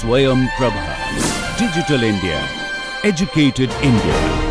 Swayam Prabha. Digital India. Educated India.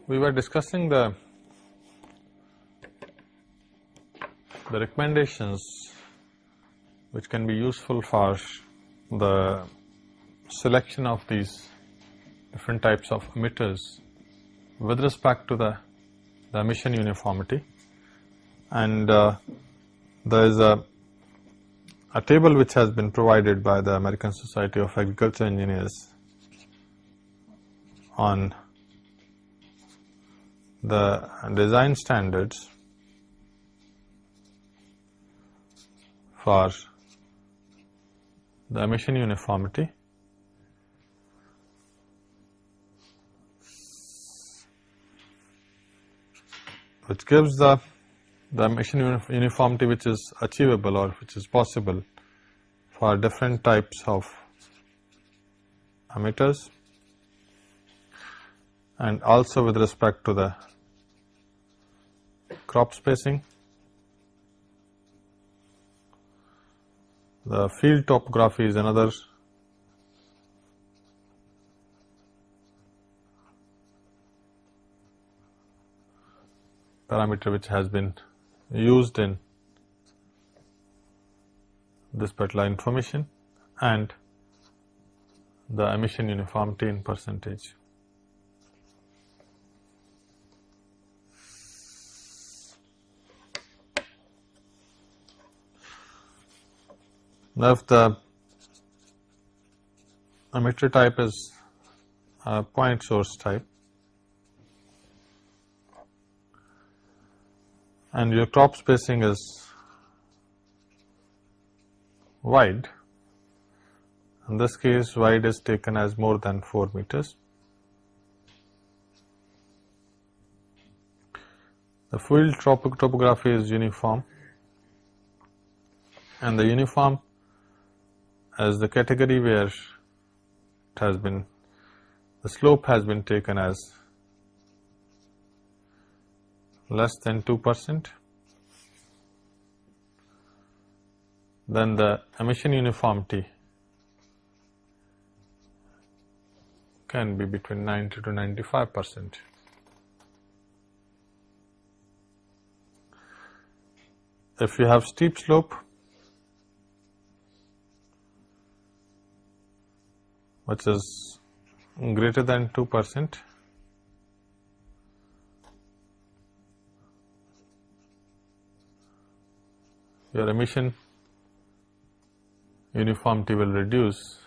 We were discussing the recommendations which can be useful for the selection of these different types of emitters with respect to the emission uniformity, and there is a table which has been provided by the American Society of Agriculture Engineers on the design standards for the emission uniformity, which gives the emission uniformity which is achievable or which is possible for different types of emitters, and also with respect to the crop spacing, the field topography is another parameter which has been used in this particular information, and the emission uniformity in percentage. Now, if the emitter type is a point source type and your crop spacing is wide, in this case wide is taken as more than 4 meters. The field topography is uniform, and the uniform as the category where it has been, the slope has been taken as less than 2%, then the emission uniformity can be between 90 to 95%. If you have steep slope, which is greater than 2%, your emission uniformity will reduce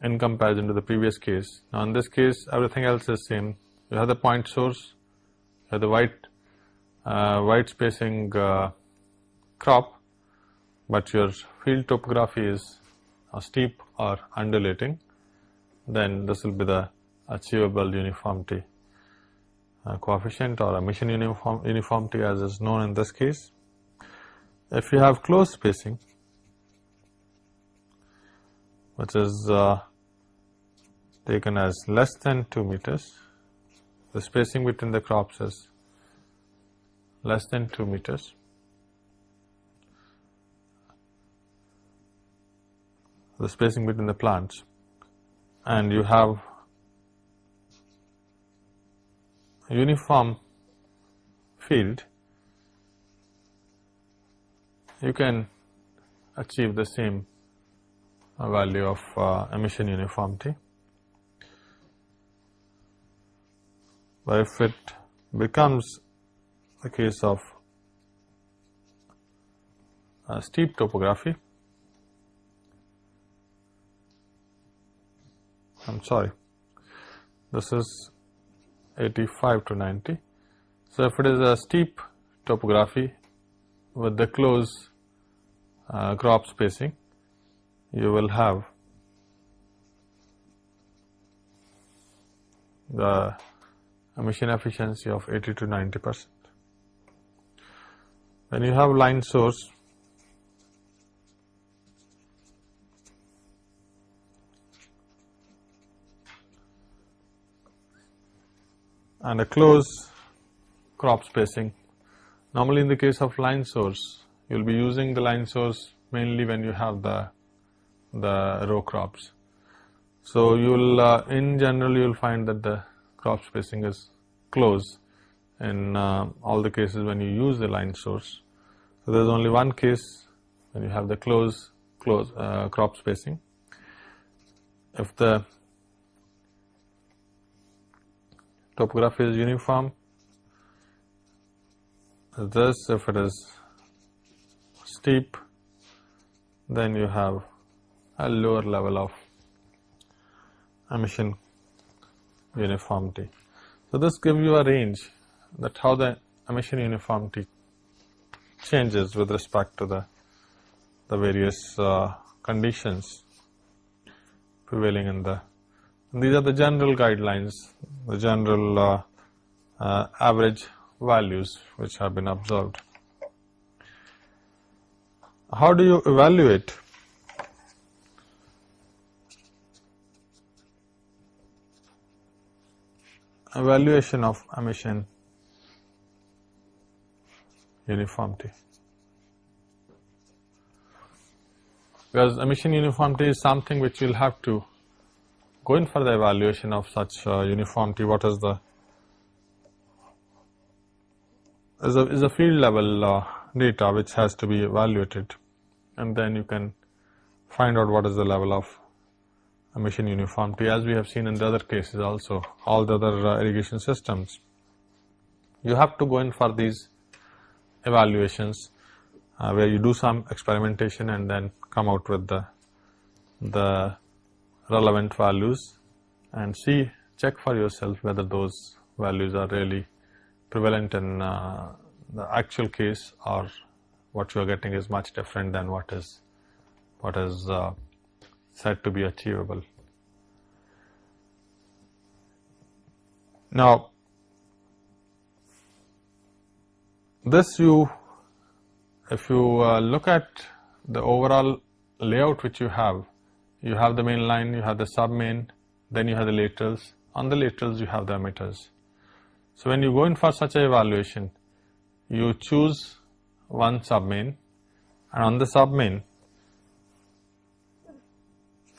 in comparison to the previous case. Now, in this case, everything else is same. You have the point source, you have the wide spacing crop, but your field topography is steep or undulating, then this will be the achievable uniformity coefficient or emission uniformity as is known in this case. If you have close spacing, which is taken as less than 2 meters, the spacing between the crops is less than 2 meters, the spacing between the plants, and you have a uniform field, you can achieve the same value of emission uniformity. But if it becomes a case of steep topography, I'm sorry, this is 85 to 90. So if it is a steep topography with the close crop spacing, you will have the emission efficiency of 80 to 90%. When you have line source, and a close crop spacing, normally in the case of line source, you will be using the line source mainly when you have the row crops. So you will, in general, you will find that the crop spacing is close in all the cases when you use the line source. So there is only one case when you have the close crop spacing. If the topography is uniform, this, if it is steep, then you have a lower level of emission uniformity. So this gives you a range that how the emission uniformity changes with respect to the various conditions prevailing in the. And these are the general guidelines, the general average values which have been observed. How do you evaluate evaluation of emission uniformity? Because emission uniformity is something which will have to go in for the evaluation of such uniformity. What is the is a field level data which has to be evaluated, and then you can find out what is the level of emission uniformity, as we have seen in the other cases also, all the other irrigation systems. You have to go in for these evaluations where you do some experimentation and then come out with the relevant values and check for yourself whether those values are really prevalent in the actual case, or what you are getting is much different than what is said to be achievable. Now, this if you look at the overall layout which you have the main line, you have the sub-main, then you have the laterals. On the laterals, you have the emitters. So when you go in for such an evaluation, you choose one sub-main, and on the sub-main,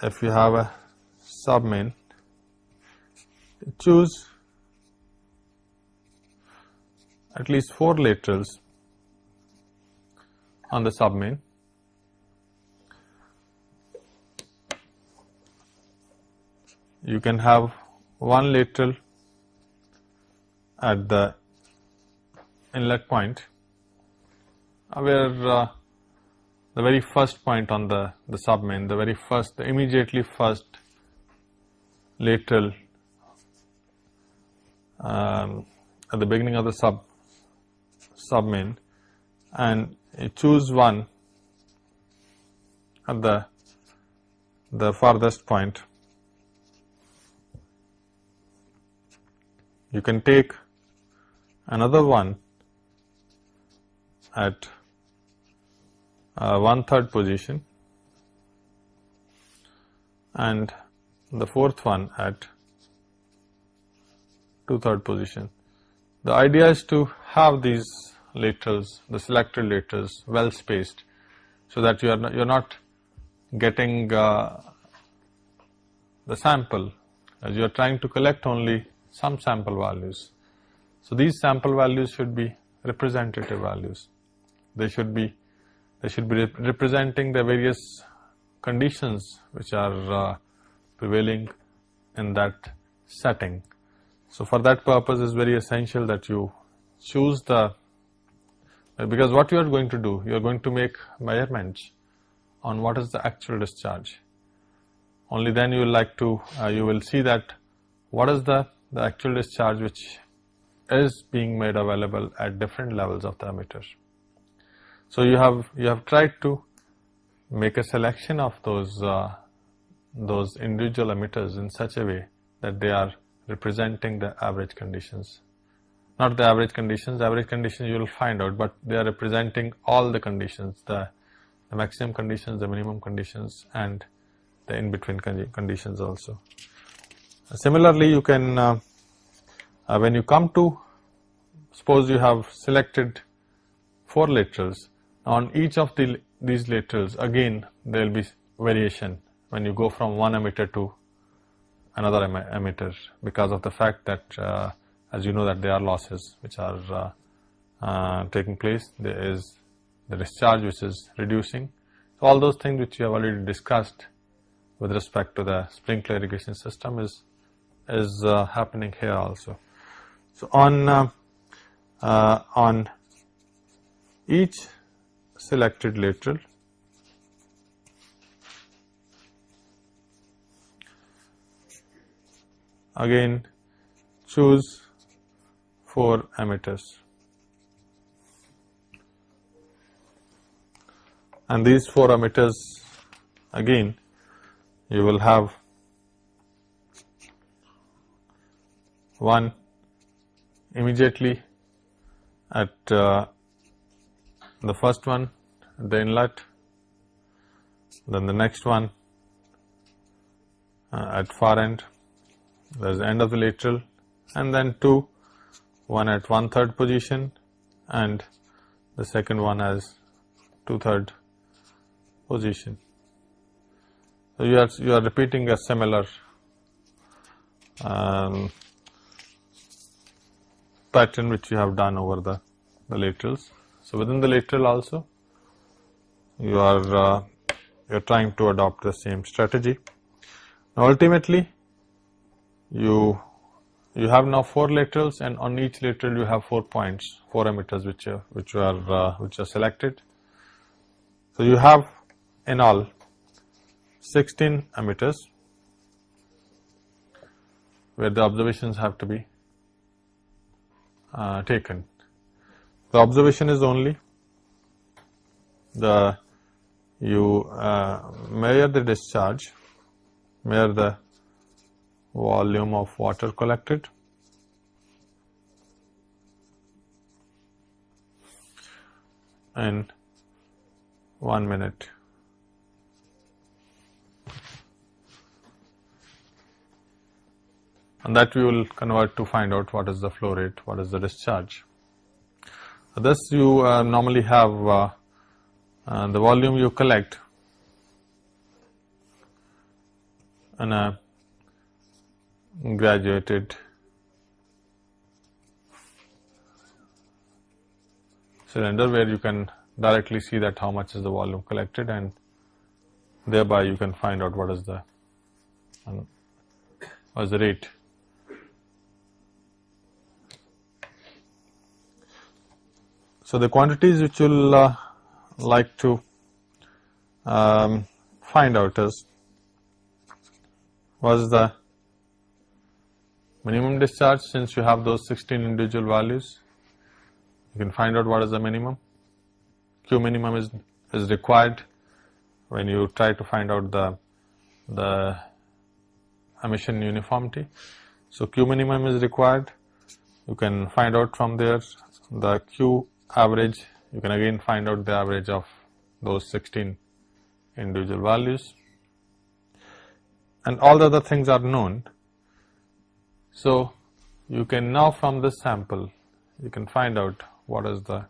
if you have a sub-main, choose at least 4 laterals on the sub-main. You can have one lateral at the inlet point, where the very first point on the sub-main, the immediately first lateral at the beginning of the sub-main, and you choose one at the farthest point. You can take another one at 1/3 position, and the fourth one at 2/3 position. The idea is to have these laterals, the selected laterals, well spaced, so that you're not getting the sample, as you are trying to collect only some sample values. So these sample values should be representative values. They should be representing the various conditions which are prevailing in that setting. So for that purpose, it's very essential that you choose because what you are going to do, you are going to make measurements on what is the actual discharge. Only then you will see that what is the actual discharge which is being made available at different levels of the emitter. So you have tried to make a selection of those individual emitters in such a way that they are representing the average conditions. Not the average conditions you will find out, but they are representing all the conditions, the maximum conditions, the minimum conditions, and the in-between conditions also. Similarly, you can, when you come to, suppose you have selected 4 laterals, on each of these laterals, again there will be variation when you go from one emitter to another emitter, because of the fact that as you know that there are losses which are taking place, there is the discharge which is reducing. So all those things which you have already discussed with respect to the sprinkler irrigation system is happening here also. So on each selected lateral, again choose 4 emitters, and these 4 emitters, again you will have one immediately at the first one, the inlet, then the next one at far end, there is the end of the lateral, and then 2, one at 1/3 position and the second one as 2/3 position. So you are repeating a similar pattern which you have done over the laterals. So within the lateral also, you are trying to adopt the same strategy. Now ultimately, you have now 4 laterals, and on each lateral you have 4 points, 4 emitters which are selected. So you have in all 16 emitters where the observations have to be taken. The observation is only you measure the discharge, measure the volume of water collected, in 1 minute. And that we will convert to find out what is the flow rate, what is the discharge. Thus you normally have the volume you collect in a graduated cylinder, where you can directly see that how much is the volume collected, and thereby you can find out what is the rate. So the quantities which you will like to find out is, what is the minimum discharge. Since you have those 16 individual values, you can find out what is the minimum. Q minimum is required when you try to find out the emission uniformity. So Q minimum is required. You can find out from there the Q average. You can again find out the average of those 16 individual values, and all the other things are known. So you can now, from this sample, you can find out what is the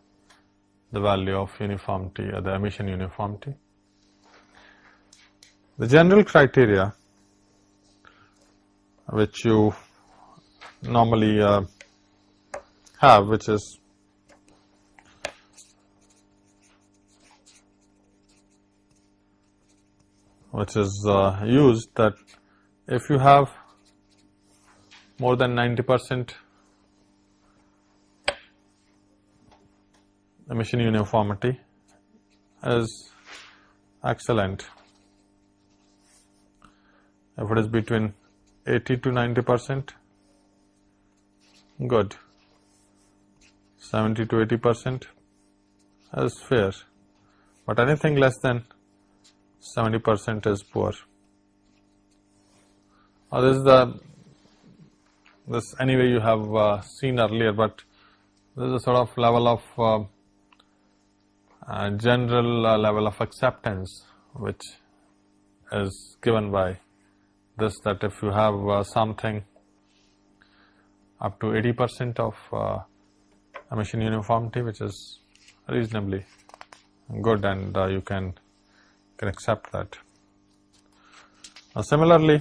value of uniformity or the emission uniformity. The general criteria which you normally have, which is used, that if you have more than 90% emission uniformity is excellent. If it is between 80 to 90%, good. 70 to 80% is fair, but anything less than 70% is poor. This anyway you have seen earlier, but this is a sort of level of general level of acceptance which is given by this, that if you have something up to 80% of emission uniformity, which is reasonably good, and you can accept that. Similarly,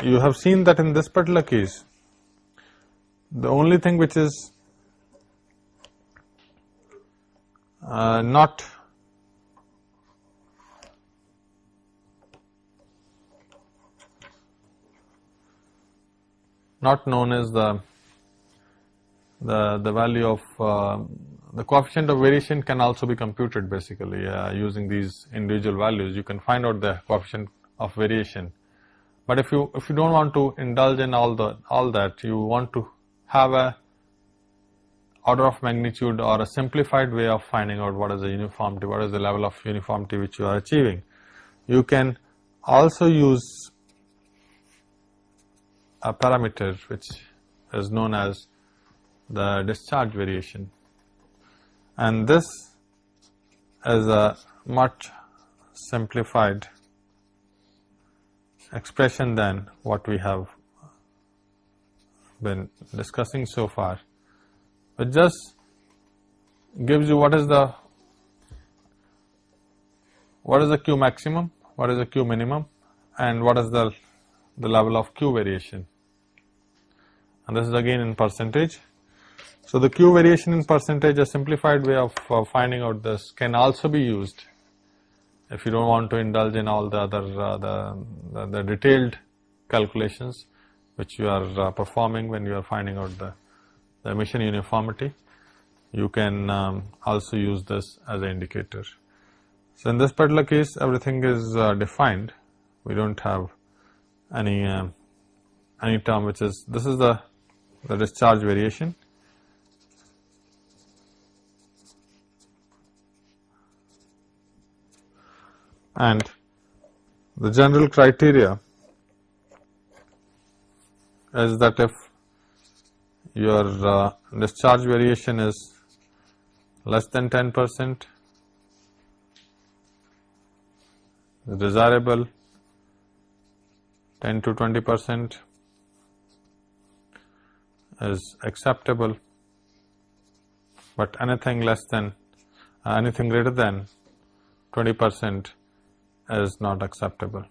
you have seen that in this particular case, the only thing which is not known is the value of the coefficient of variation can also be computed basically using these individual values. You can find out the coefficient of variation, but if you don't want to indulge in all that, you want to have a order of magnitude or a simplified way of finding out what is the uniformity, what is the level of uniformity which you are achieving. You can also use a parameter which is known as the discharge variation, and this is a much simplified expression than what we have been discussing so far. It just gives you what is the Q maximum, what is the Q minimum, and what is the level of Q variation, and this is again in percentage. So the Q variation in percentage, a simplified way of finding out this, can also be used if you don't want to indulge in all the other the detailed calculations which you are performing when you are finding out the emission uniformity. You can also use this as an indicator. So in this particular case, everything is defined. We don't have any term which is, this is the discharge variation, and the general criteria is that if your discharge variation is less than 10%, desirable 10 to 20% is acceptable, but anything greater than 20% is not acceptable.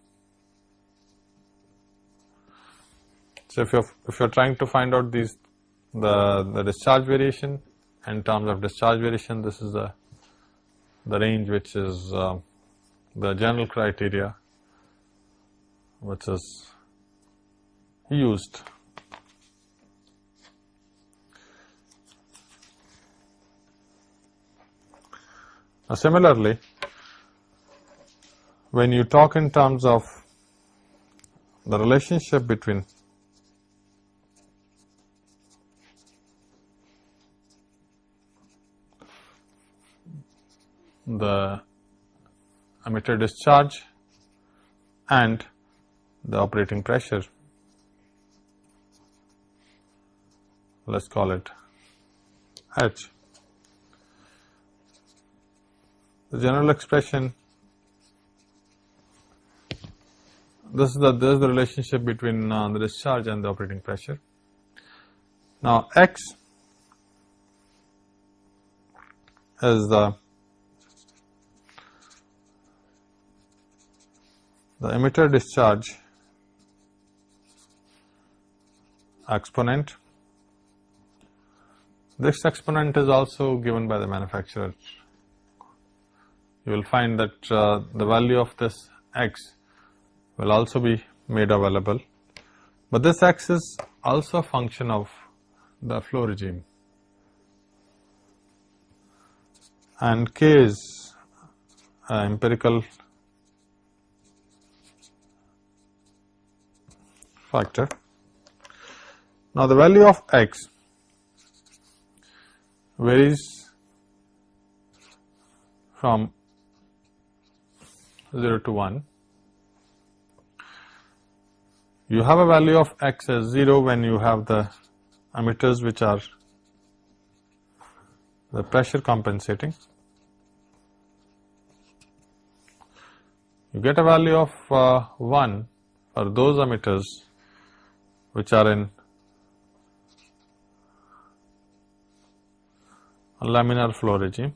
So if you're trying to find out the discharge variation, in terms of discharge variation, this is the range which is the general criteria which is used. Now, similarly, when you talk in terms of the relationship between the emitter discharge and the operating pressure, let's call it H. The general expression, this is the relationship between the discharge and the operating pressure. Now X is the emitter discharge exponent. This exponent is also given by the manufacturer. You will find that the value of this x will also be made available, but this x is also a function of the flow regime, and k is empirical factor. Now the value of x varies from 0 to 1. You have a value of x as 0 when you have the emitters which are the pressure compensating. You get a value of 1 for those emitters which are in a laminar flow regime,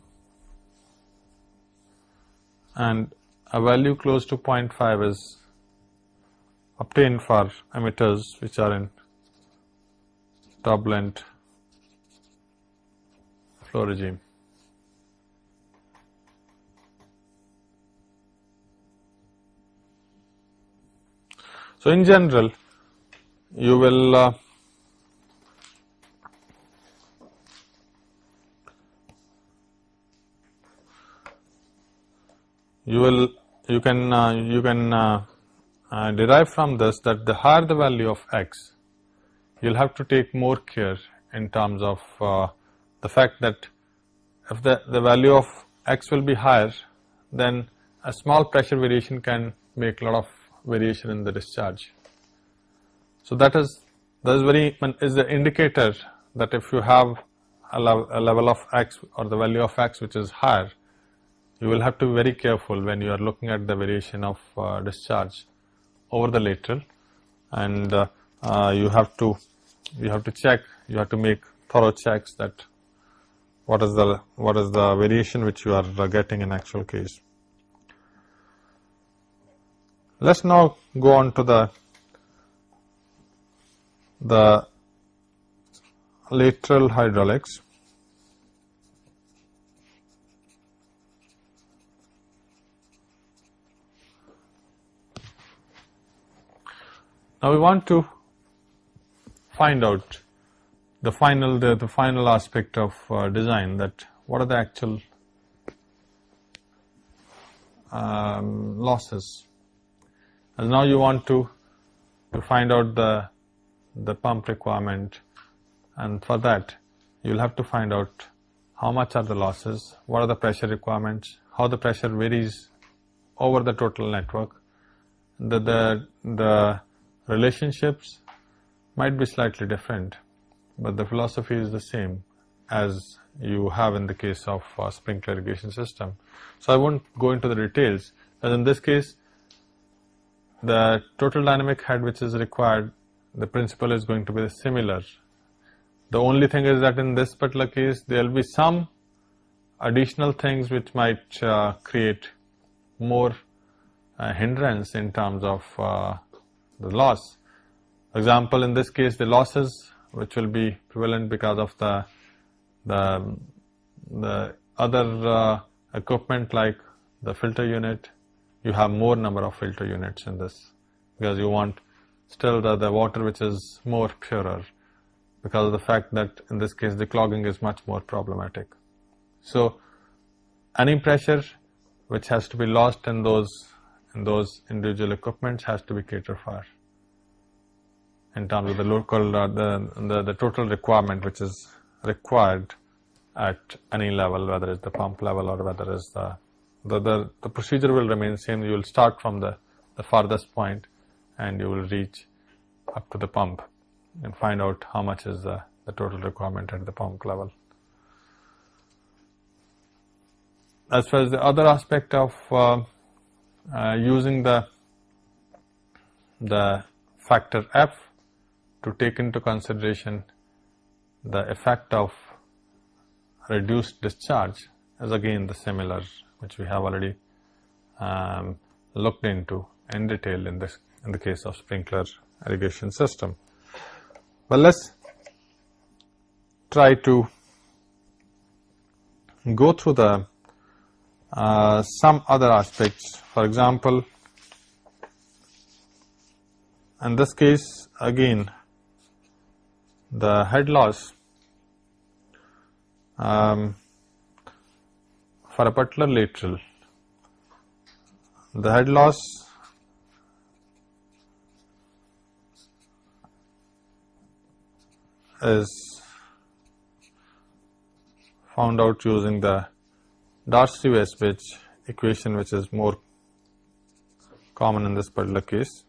and a value close to 0.5 is obtained for emitters which are in turbulent flow regime. So in general, you will you can derive from this that the higher the value of x, you will have to take more care in terms of the fact that if the value of x will be higher, then a small pressure variation can make a lot of variation in the discharge. So that is the indicator that if you have a level of x or the value of x which is higher, you will have to be very careful when you are looking at the variation of discharge over the lateral, and you have to check, you have to make thorough checks that what is the variation which you are getting in actual case. Let's now go on to the lateral hydraulics. Now we want to find out the final aspect of design, that what are the actual losses. And now you want to find out the pump requirement, and for that you will have to find out how much are the losses, what are the pressure requirements, how the pressure varies over the total network. The relationships might be slightly different, but the philosophy is the same as you have in the case of sprinkler irrigation system. So I won't go into the details, but in this case the total dynamic head which is required, the principle is going to be similar. The only thing is that in this particular case there will be some additional things which might create more hindrance in terms of the loss. For example, in this case the losses which will be prevalent because of the other equipment like the filter unit. You have more number of filter units in this because you want still the water which is more purer, because of the fact that in this case the clogging is much more problematic. So any pressure which has to be lost in those individual equipments has to be catered for in terms of the local the total requirement which is required at any level, whether it's the pump level or whether it's the procedure will remain same. You will start from the farthest point and you will reach up to the pump and find out how much is the total requirement at the pump level. As far as the other aspect of using the factor F to take into consideration the effect of reduced discharge is again the similar, which we have already looked into in detail in the case of sprinkler irrigation system. But let's try to go through the some other aspects. For example, in this case, again, the head loss for a particular lateral, the head loss is found out using the Darcy-Weisbach equation, which is more common in this particular case.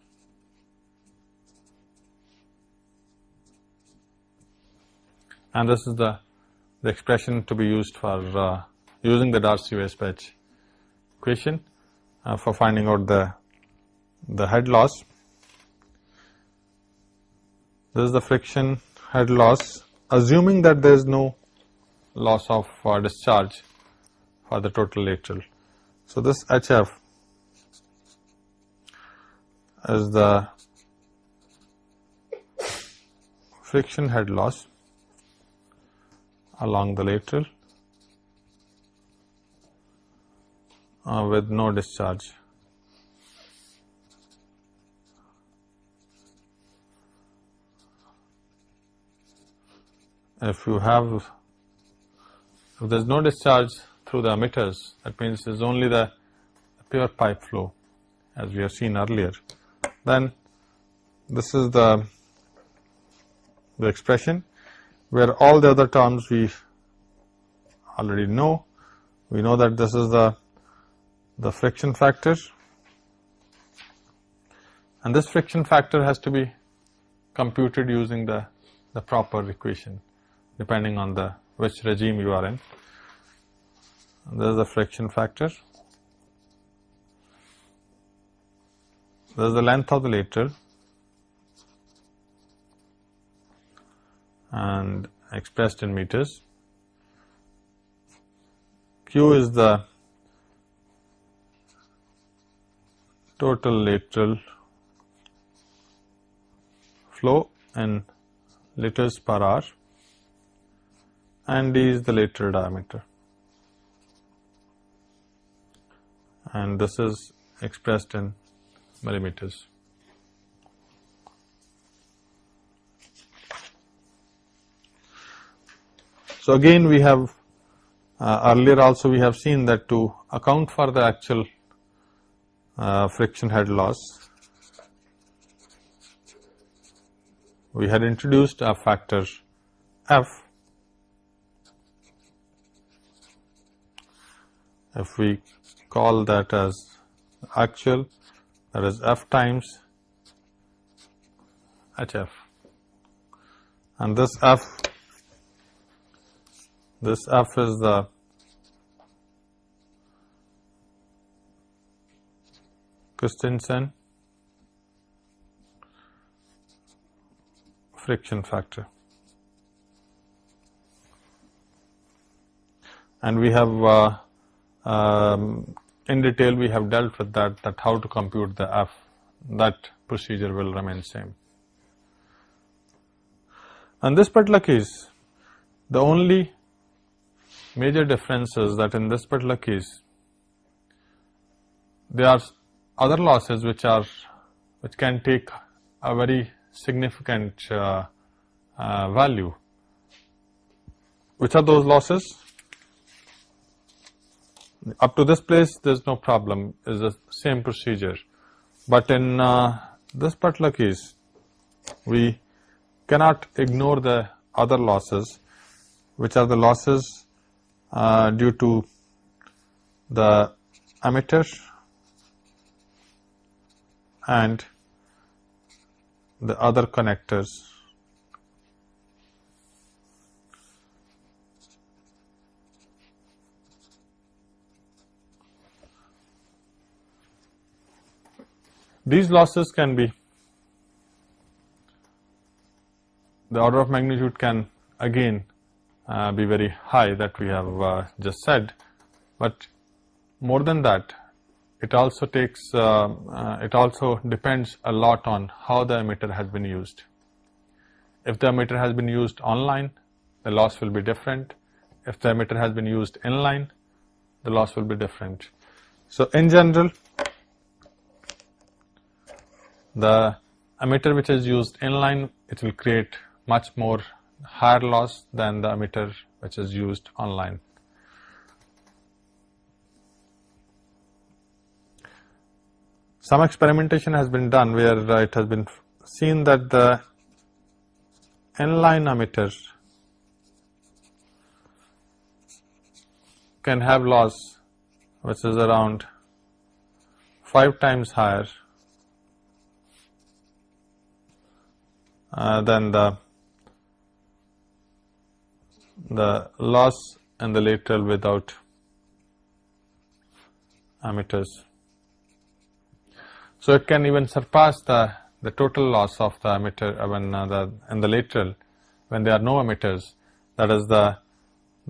And this is the expression to be used for using the Darcy-Weisbach equation for finding out the head loss. This is the friction head loss, assuming that there is no loss of discharge for the total lateral. So this HF is the friction head loss along the lateral with no discharge. If there is no discharge through the emitters, that means there is only the pure pipe flow, as we have seen earlier, then this is the expression where all the other terms we already know. We know that this is the friction factor, and this friction factor has to be computed using the proper equation, depending on which regime you are in. There is the friction factor. There is the length of the lateral, and expressed in meters. Q is the total lateral flow in liters per hour, and D is the lateral diameter, and this is expressed in millimeters. So again, we have earlier also we have seen that to account for the actual friction head loss, we had introduced a factor F. If we call that as actual, that is F times HF, and this F is the Christensen friction factor, and we have in detail we have dealt with that how to compute the F. That procedure will remain same. In this particular case, the only major difference is that in this particular case there are other losses which can take a very significant value. Which are those losses? Up to this place there is no problem, is the same procedure, but in this particular case we cannot ignore the other losses, which are the losses due to the emitter and the other connectors. These losses can be, the order of magnitude can again be very high, that we have just said, But more than that, it also takes, it also depends a lot on how the emitter has been used. If the emitter has been used online, the loss will be different. If the emitter has been used inline, the loss will be different. So in general, the emitter which is used inline, it will create much more higher loss than the emitter which is used online. Some experimentation has been done where it has been seen that the inline emitter can have loss which is around 5 times higher than the loss in the lateral without emitters. So it can even surpass the total loss of the emitter in the lateral when there are no emitters. That is the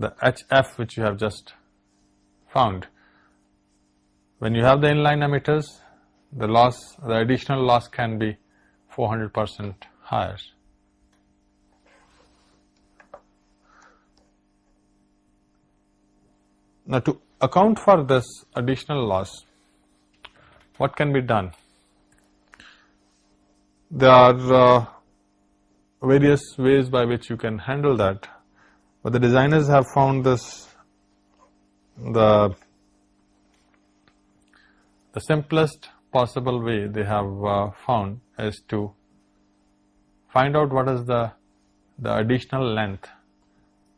HF which you have just found. When you have the inline emitters, the additional loss can be 400% higher. Now, to account for this additional loss, what can be done? There are various ways by which you can handle that, but the designers have found this, the simplest possible way they have found is to find out what is the additional length,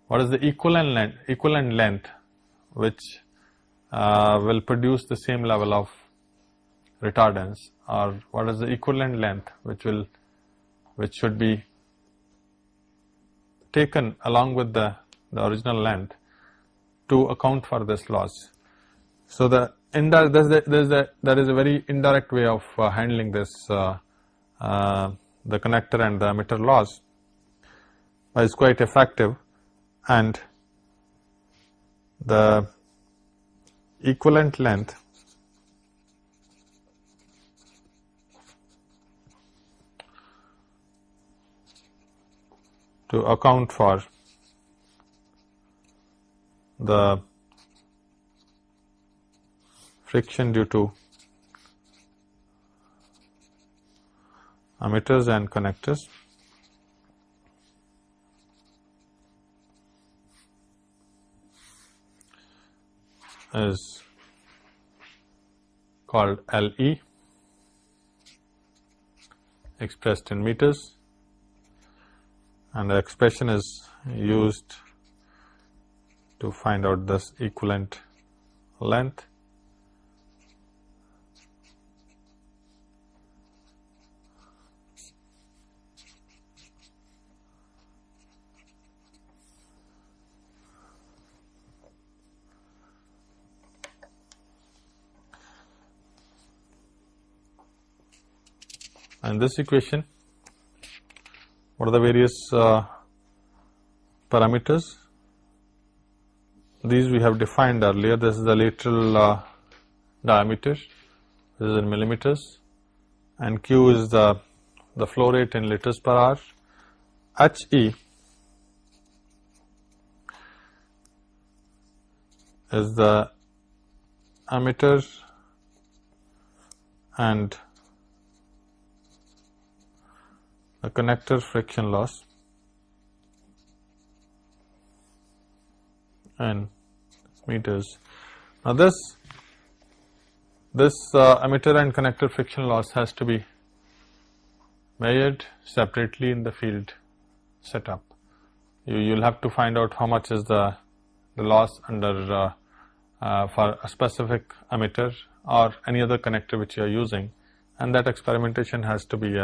what is the equivalent length which will produce the same level of retardance, or what is the equivalent length which should be taken along with the original length to account for this loss. So there is a very indirect way of handling this, the connector and the emitter loss, but it's quite effective, and the equivalent length to account for the friction due to emitters and connectors is called LE, expressed in meters, and the expression is used to find out this equivalent length. And this equation, what are the various parameters? These we have defined earlier. This is the lateral diameter, this is in millimeters, and Q is the flow rate in liters per hour. HE is the emitter and the connector friction loss, and meters. Now this emitter and connector friction loss has to be measured separately in the field setup. You'll have to find out how much is the loss under for a specific emitter or any other connector which you are using, and that experimentation has to be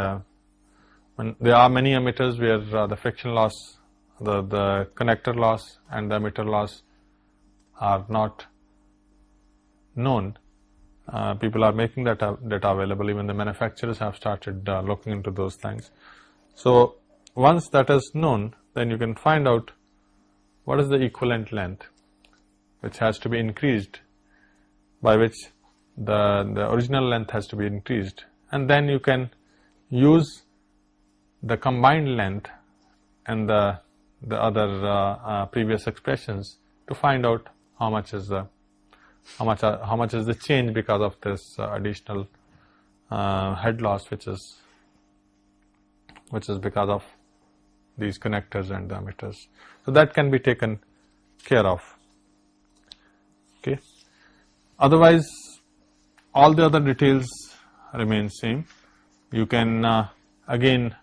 there are many emitters where the friction loss, the connector loss and the emitter loss are not known. People are making that data available. Even the manufacturers have started looking into those things. So once that is known, then you can find out what is the equivalent length. which has to be increased, by which the original length has to be increased, and then you can use the combined length and the other previous expressions to find out how much is the change because of this additional head loss, which is because of these connectors and the emitters. So that can be taken care of. Okay. Otherwise, all the other details remain same. You can again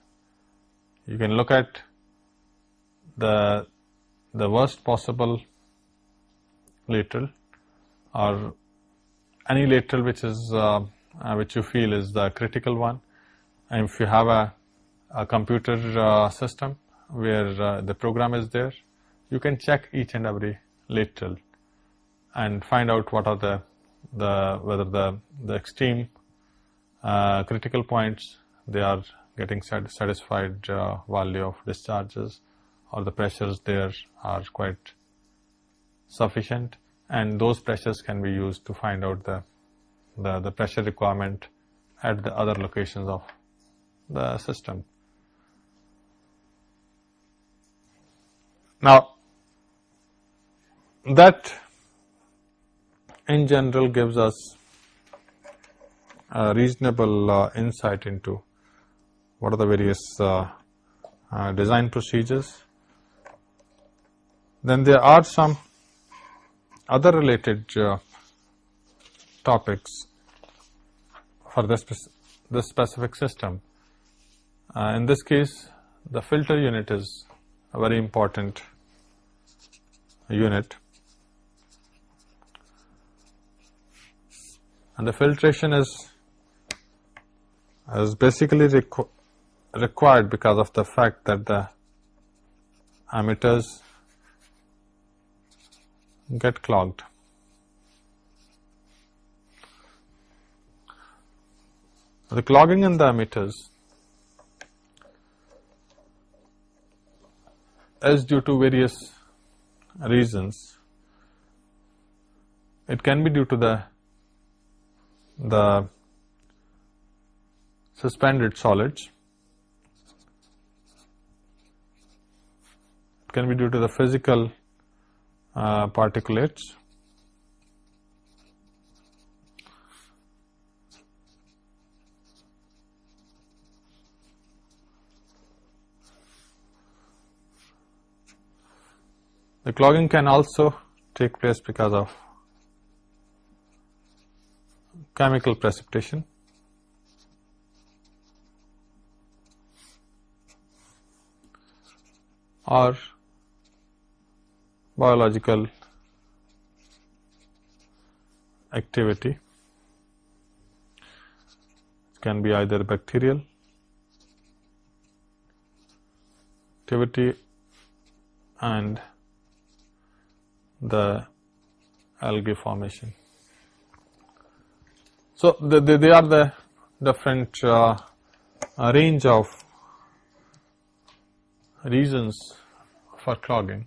you can look at the worst possible lateral, or any lateral which is which you feel is the critical one. And if you have a computer system where the program is there, you can check each and every lateral and find out what are whether the extreme critical points, they are getting satisfied value of discharges, or the pressures there are quite sufficient, and those pressures can be used to find out the pressure requirement at the other locations of the system. Now, that in general gives us a reasonable insight into what are the various design procedures. Then there are some other related topics for this specific system. In this case, the filter unit is a very important unit, and the filtration is basically required because of the fact that the emitters get clogged. The clogging in the emitters is due to various reasons. It can be due to the suspended solids. It can be due to the physical particulates. The clogging can also take place because of chemical precipitation, or biological activity. It can be either bacterial activity and the algae formation. So they are the different range of reasons for clogging,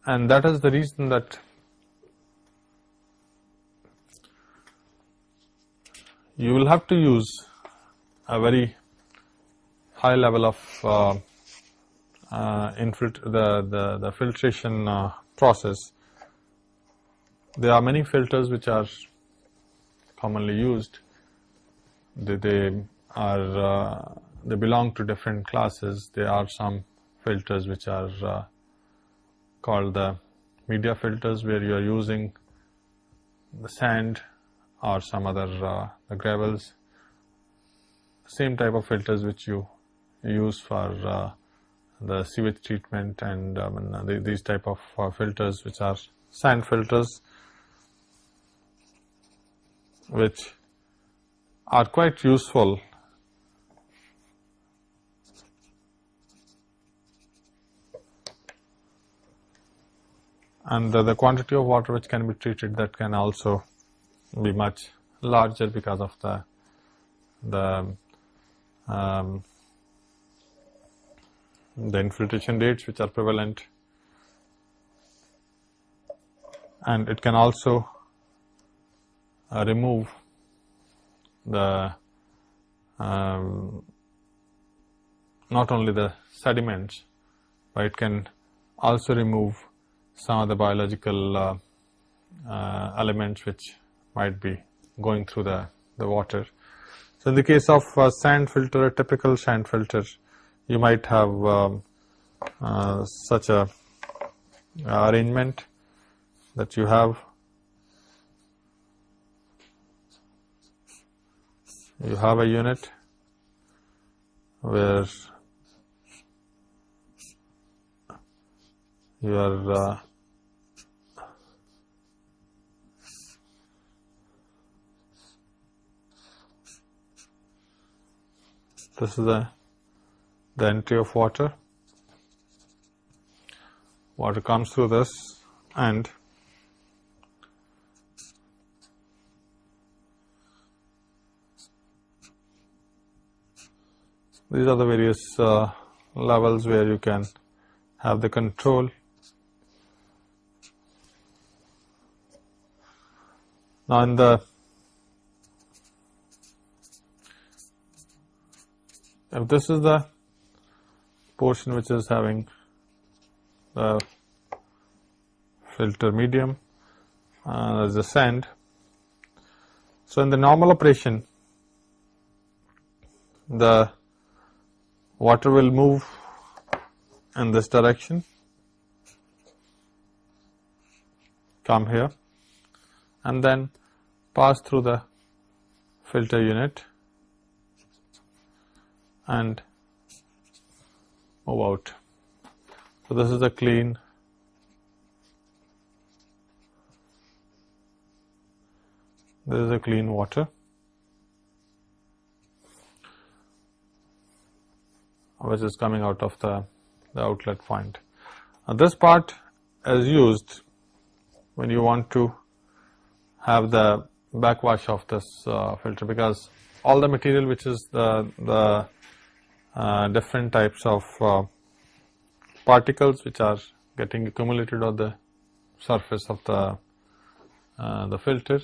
and that is the reason that you will have to use a very high level of the filtration process. There are many filters which are commonly used. They belong to different classes. There are some filters which are called the media filters, where you are using the sand or some other the gravels. Same type of filters which you use for the sewage treatment, and these type of filters which are sand filters, which are quite useful and the quantity of water which can be treated, that can also be much larger because of the infiltration rates which are prevalent. and it can also remove the not only the sediments, but it can also remove some of the biological elements which might be going through the water. So, in the case of sand filter, a typical sand filter, you might have such a arrangement that you have a unit where you are this is the entry of water. Water comes through this, and these are the various levels where you can have the control. Now, in the if this is the portion which is having the filter medium, as the sand. So, in the normal operation, the water will move in this direction, come here, and then pass through the filter unit and move out. So, this is a clean water which is coming out of the outlet point. Now, this part is used when you want to have the backwash of this filter, because all the material which is the different types of particles which are getting accumulated on the surface of the filter,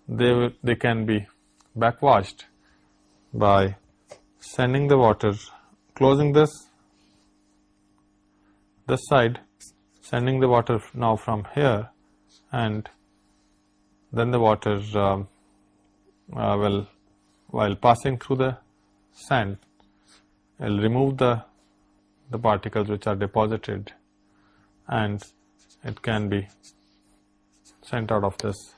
they can be backwashed by sending the water, closing this side, sending the water now from here, and then the water will, while passing through the sand, will remove the particles which are deposited, and it can be sent out of this.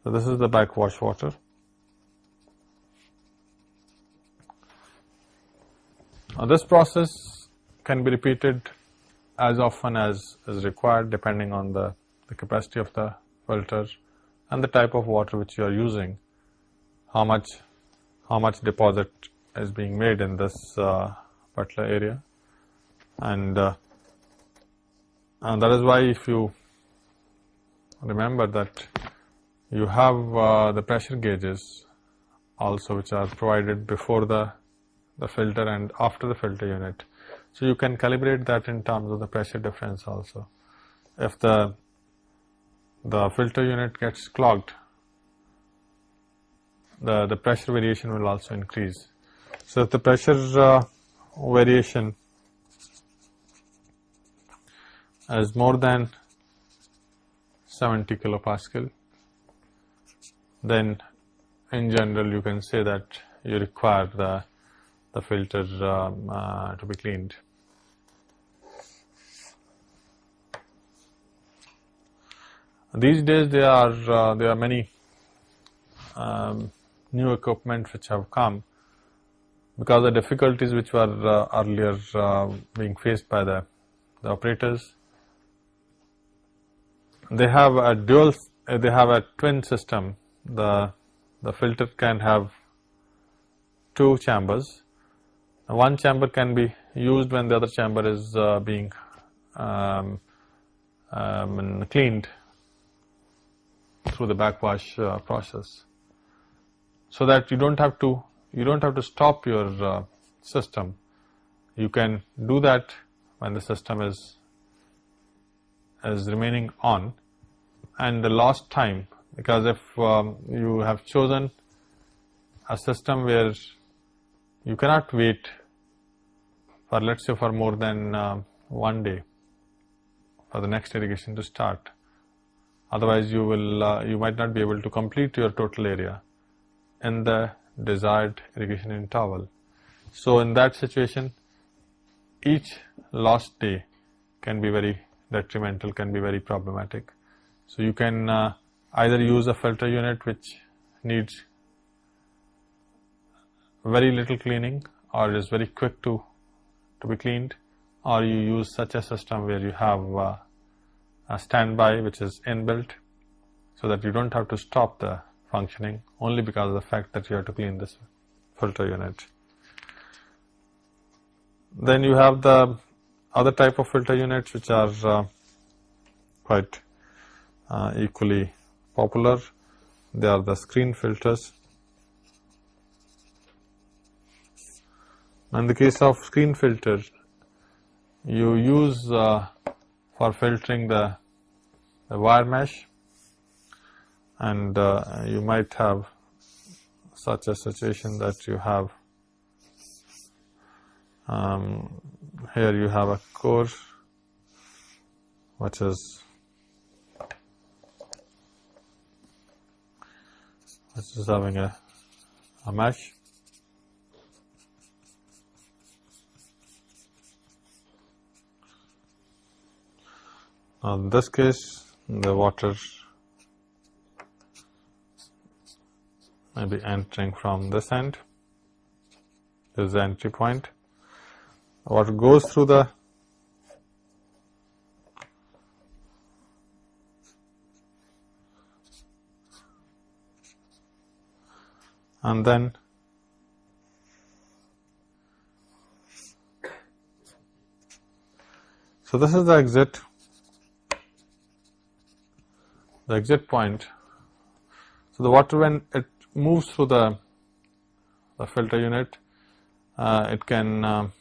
So, this is the backwash water. Now, this process can be repeated as often as is required, depending on the capacity of the filter and the type of water which you are using, how much deposit is being made in this particular area, and that is why, if you remember that you have the pressure gauges also, which are provided before the filter and after the filter unit. So, you can calibrate that in terms of the pressure difference also. If the filter unit gets clogged, the pressure variation will also increase. So, if the pressure variation is more than 70 kilopascal, then in general you can say that you require the filter to be cleaned. These days there are many new equipment which have come, because the difficulties which were earlier being faced by the operators. They have a twin system. The filter can have two chambers. One chamber can be used when the other chamber is being cleaned through the backwash process, so that you don't have to stop your system. You can do that when the system is is remaining on, and the lost time, because if you have chosen a system where you cannot wait for, let's say, for more than 1 day for the next irrigation to start, otherwise you will you might not be able to complete your total area in the desired irrigation interval. So in that situation, each lost day can be very detrimental, can be very problematic. So you can either use a filter unit which needs very little cleaning or is very quick to be cleaned, or you use such a system where you have a standby which is inbuilt, so that you don't have to stop the functioning only because of the fact that you have to clean this filter unit. Then you have the other type of filter units which are quite equally popular. They are the screen filters. In the case of screen filters, you use for filtering the wire mesh, and you might have such a situation that you have here you have a core which is having a mesh. Now in this case, the water may be entering from this end. This is the entry point. Water goes through the and then so this is the exit point. So the water, when it moves through the filter unit, it can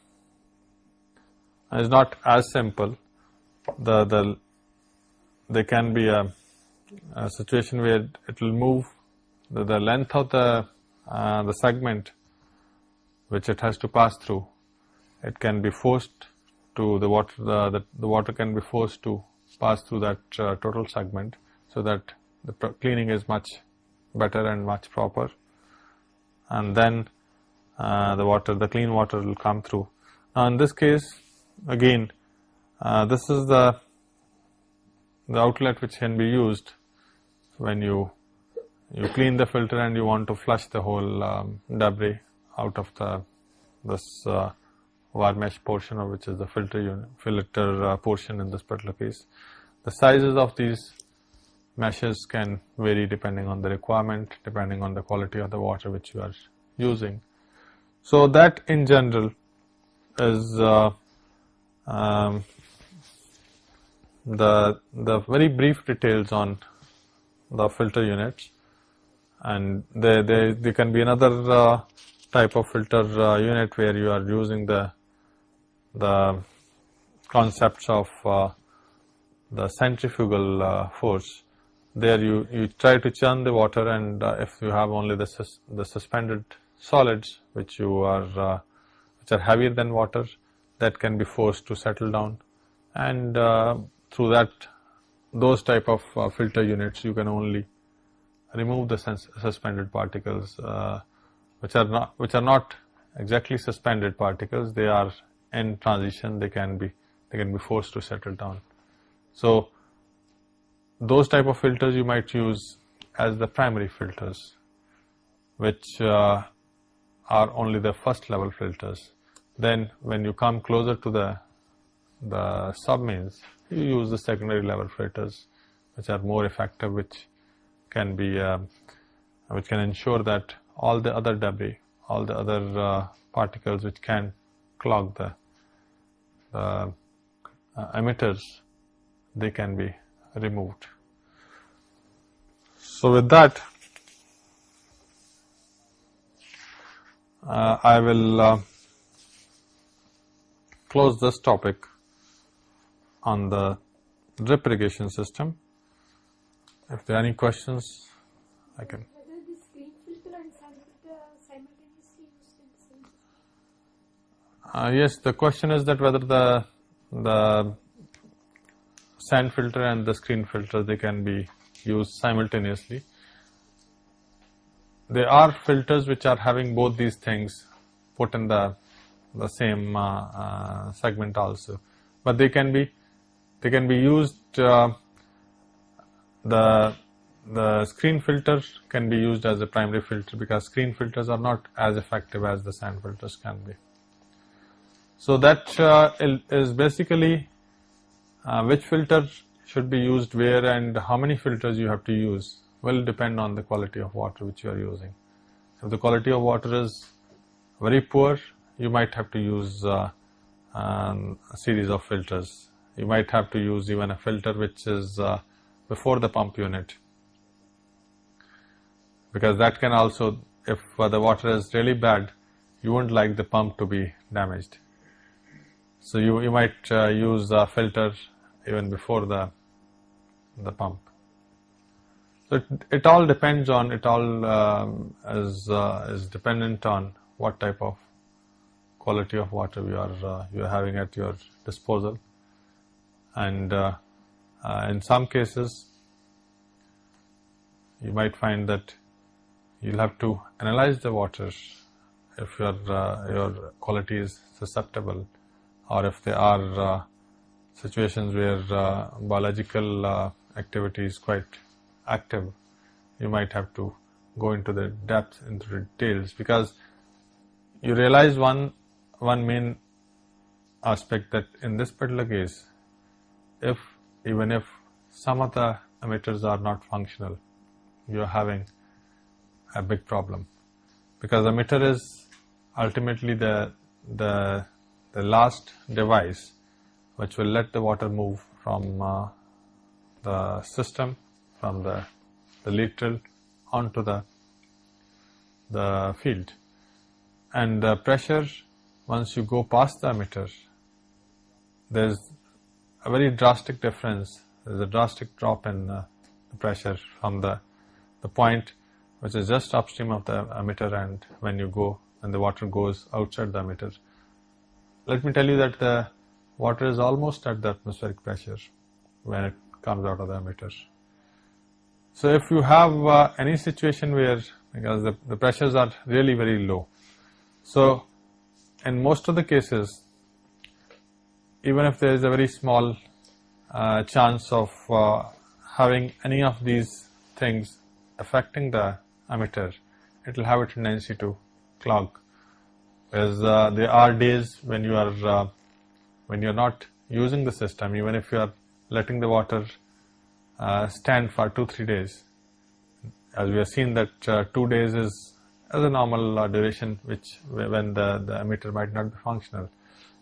is not as simple. There can be a situation where it will move the length of the segment which it has to pass through. It can be forced to the water. The water can be forced to pass through that total segment, so that the cleaning is much better and much proper, and then the clean water will come through. Now in this case, again, this is the outlet which can be used when you clean the filter and you want to flush the whole debris out of this wire mesh portion, or which is the filter portion in this particular case. The sizes of these meshes can vary depending on the requirement, depending on the quality of the water which you are using. So that in general is the very brief details on the filter units, and there can be another type of filter unit where you are using the concepts of the centrifugal force. There you try to churn the water, and if you have only the suspended solids which are heavier than water, that can be forced to settle down, and through those type of filter units you can only remove the suspended particles which are not exactly suspended particles. They are in transition. They can be forced to settle down. So those type of filters you might use as the primary filters, which are only the first level filters. Then when you come closer to the sub-mains, you use the secondary level filters, which are more effective, which can ensure that all the other debris, all the other particles which can clog the emitters, they can be removed. So with that, I will close this topic on the drip irrigation system. If there are any questions, I can. Whether the screen filter and sand filter are simultaneously used in the same system? Yes, the question is that whether the sand filter and the screen filter, they can be used simultaneously. There are filters which are having both these things put in the same segment also, but they can be used. The screen filter can be used as a primary filter because screen filters are not as effective as the sand filters can be. So that is basically which filter should be used where and how many filters you have to use will depend on the quality of water which you are using. If the quality of water is very poor, you might have to use a series of filters. You might have to use even a filter which is before the pump unit, because that can also, if the water is really bad, you won't like the pump to be damaged. So you might use a filter even before the pump. So it all depends on, it all is dependent on what type of quality of water you are having at your disposal. And in some cases, you might find that you'll have to analyze the water if your quality is susceptible, or if there are situations where biological activity is quite active. You might have to go into the depth, into the details, because you realize one main aspect, that in this particular case, even if some of the emitters are not functional, you are having a big problem, because the emitter is ultimately the last device which will let the water move from the system, from the lateral onto the field. And the pressure, once you go past the emitter, there's a very drastic difference. There's a drastic drop in the pressure from the point which is just upstream of the emitter, and when the water goes outside the emitter. Let me tell you that the water is almost at the atmospheric pressure when it comes out of the emitter. So if you have any situation where, because the pressures are really very low, so in most of the cases, even if there is a very small chance of having any of these things affecting the emitter, it will have a tendency to clog. Whereas there are days when you are not using the system, even if you are letting the water stand for 2-3 days, as we have seen that 2 days is as a normal duration when the emitter might not be functional.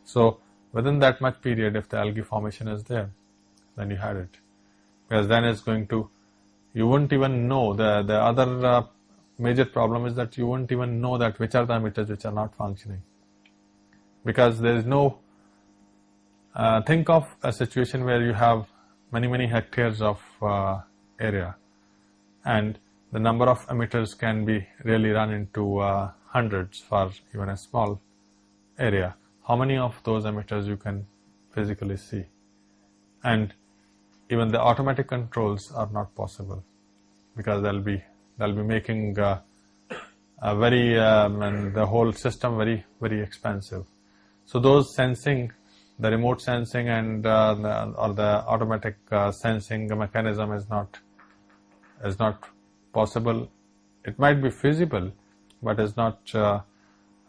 So within that much period, if the algae formation is there, then you had it, because then it's going to, you wouldn't even know. The other major problem is that you wouldn't even know that which are the emitters which are not functioning, because there is no, think of a situation where you have many hectares of area, and the number of emitters can be really run into hundreds for even a small area. How many of those emitters you can physically see? And even the automatic controls are not possible, because they'll be making a very and the whole system very expensive. So those sensing, the remote sensing and or the automatic sensing mechanism is not possible. It might be feasible, but is not.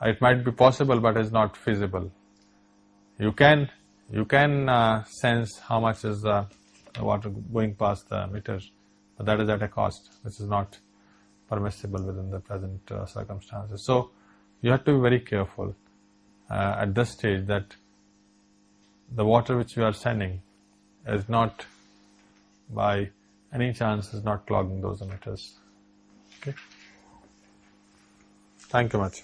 It might be possible, but is not feasible. You can sense how much is the water going past the emitter, but that is at a cost which is not permissible within the present circumstances. So you have to be very careful at this stage that the water which you are sending is not, by any chance, is not clogging those emitters. Okay. Thank you much.